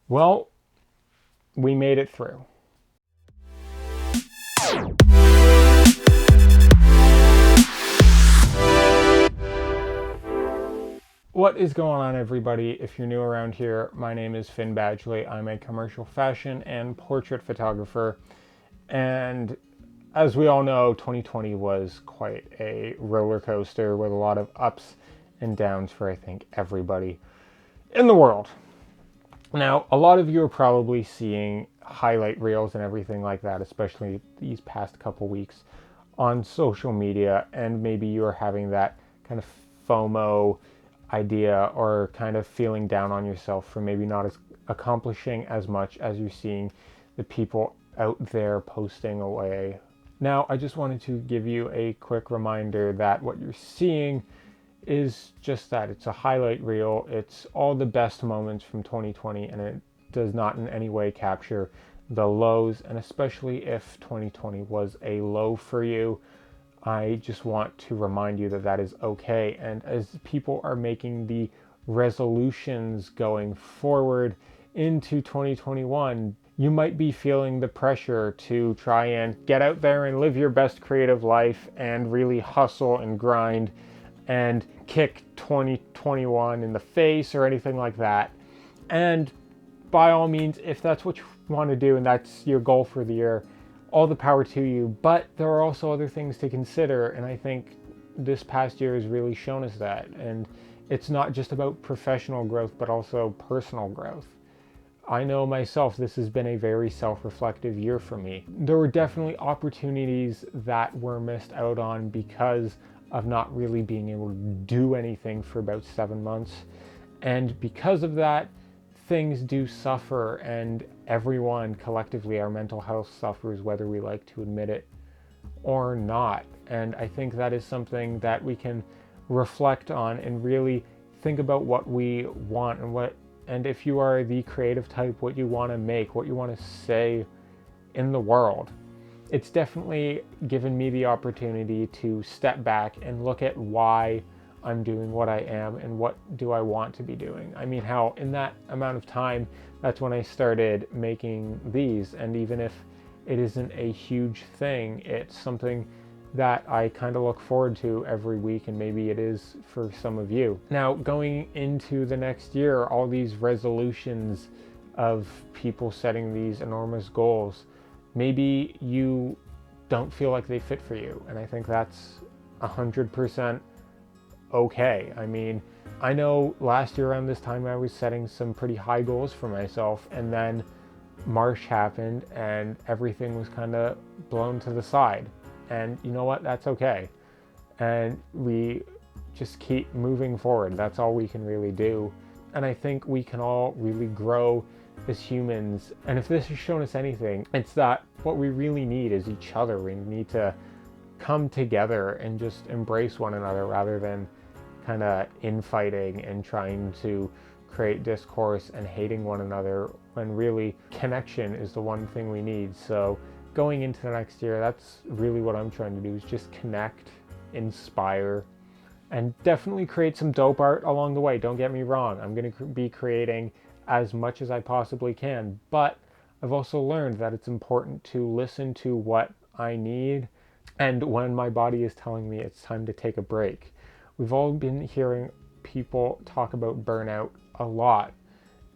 Well, we made it through. What is going on, everybody? If you're new around here, my name is Finn Badgley. I'm a commercial fashion and portrait photographer. And as we all know, 2020 was quite a roller coaster with a lot of ups and downs for, I think, everybody in the world. Now, a lot of you are probably seeing highlight reels and everything like that, especially these past couple weeks on social media, and maybe you are having that kind of FOMO idea or kind of feeling down on yourself for maybe not as accomplishing as much as you're seeing the people out there posting away. Now, I just wanted to give you a quick reminder that what you're seeing is just that. It's a highlight reel. It's all the best moments from 2020, and it does not in any way capture the lows. And especially if 2020 was a low for you, I just want to remind you that that is okay. And as people are making the resolutions going forward into 2021, you might be feeling the pressure to try and get out there and live your best creative life and really hustle and grind and kick 2021 in the face or anything like that. And by all means, if that's what you want to do and that's your goal for the year, all the power to you. But there are also other things to consider, and I think this past year has really shown us that. And it's not just about professional growth, but also personal growth. I know myself, this has been a very self-reflective year for me. There were definitely opportunities that were missed out on because of not really being able to do anything for about 7 months. And because of that, things do suffer, and everyone collectively, our mental health suffers, whether we like to admit it or not. And I think that is something that we can reflect on and really think about what we want and if you are the creative type, what you want to make, what you want to say in the world. It's definitely given me the opportunity to step back and look at why I'm doing what I am and what do I want to be doing. I mean, how in that amount of time, that's when I started making these. And even if it isn't a huge thing, it's something that I kind of look forward to every week, and maybe it is for some of you. Now, going into the next year, all these resolutions of people setting these enormous goals, maybe you don't feel like they fit for you. And I think that's 100% okay. I mean, I know last year around this time I was setting some pretty high goals for myself, and then March happened and everything was kind of blown to the side. And you know what? That's okay. And we just keep moving forward. That's all we can really do. And I think we can all really grow as humans. And if this has shown us anything, it's that what we really need is each other. We need to come together and just embrace one another rather than kind of infighting and trying to create discourse and hating one another, when really connection is the one thing we need. So going into the next year, that's really what I'm trying to do, is just connect, inspire, and definitely create some dope art along the way. Don't get me wrong, I'm going to be creating as much as I possibly can, but I've also learned that it's important to listen to what I need and when my body is telling me it's time to take a break. We've all been hearing people talk about burnout a lot,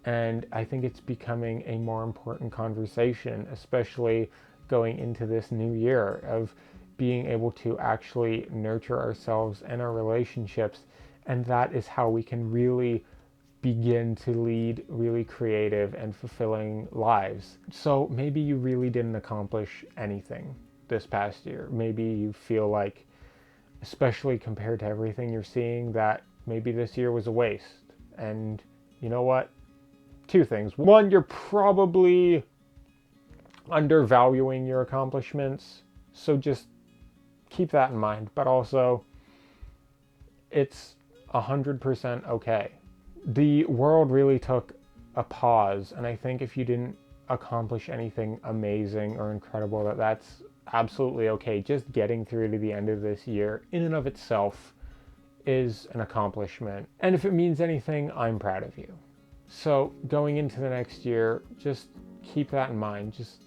and I think it's becoming a more important conversation, especially going into this new year, of being able to actually nurture ourselves and our relationships. And that is how we can really begin to lead really creative and fulfilling lives. So maybe you really didn't accomplish anything this past year. Maybe you feel like, especially compared to everything you're seeing, that maybe this year was a waste. And you know what? Two things. One, you're probably undervaluing your accomplishments, so just keep that in mind. But also, it's 100% okay. The world really took a pause, and I think if you didn't accomplish anything amazing or incredible, that's absolutely okay. Just getting through to the end of this year in and of itself is an accomplishment. And if it means anything, I'm proud of you. So going into the next year, just keep that in mind. Just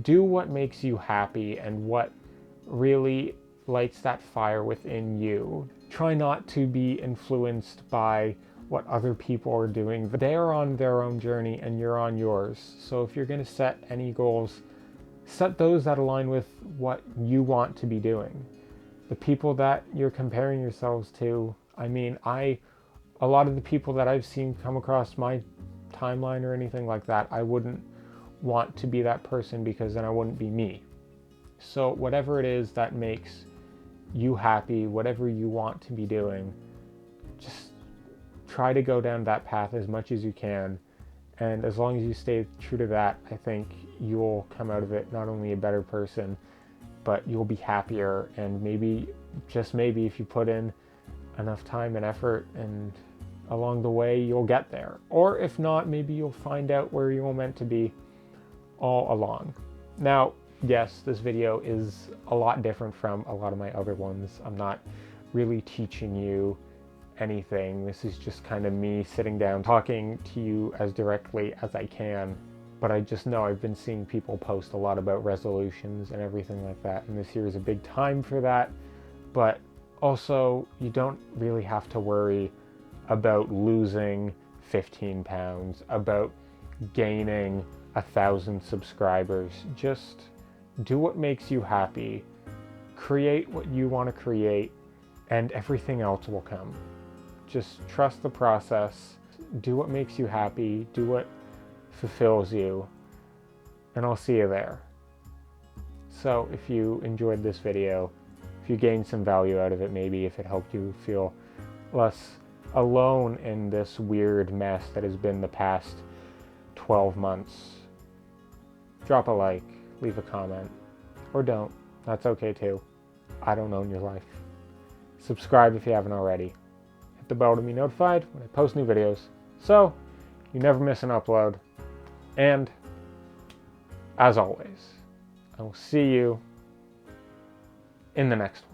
do what makes you happy and what really lights that fire within you. Try not to be influenced by what other people are doing. They are on their own journey and you're on yours. So if you're going to set any goals, set those that align with what you want to be doing. The people that you're comparing yourselves to, I mean, a lot of the people that I've seen come across my timeline or anything like that, I wouldn't want to be that person, because then I wouldn't be me. So whatever it is that makes you happy, whatever you want to be doing, just try to go down that path as much as you can. And as long as you stay true to that, I think you'll come out of it not only a better person, but you'll be happier. And maybe, just maybe, if you put in enough time and effort and along the way, you'll get there. Or if not, maybe you'll find out where you were meant to be all along. Now, yes, this video is a lot different from a lot of my other ones. I'm not really teaching you anything. This is just kind of me sitting down talking to you as directly as I can. But I just know I've been seeing people post a lot about resolutions and everything like that, and this year is a big time for that. But also, you don't really have to worry about losing 15 pounds, about gaining 1,000 subscribers. Just do what makes you happy, create what you want to create, and everything else will come. Just trust the process, do what makes you happy, do what fulfills you, and I'll see you there. So if you enjoyed this video, if you gained some value out of it, maybe if it helped you feel less alone in this weird mess that has been the past 12 months, drop a like, leave a comment, or don't. That's okay too. I don't own your life. Subscribe if you haven't already. Hit the bell to be notified when I post new videos, so you never miss an upload. And as always, I will see you in the next one.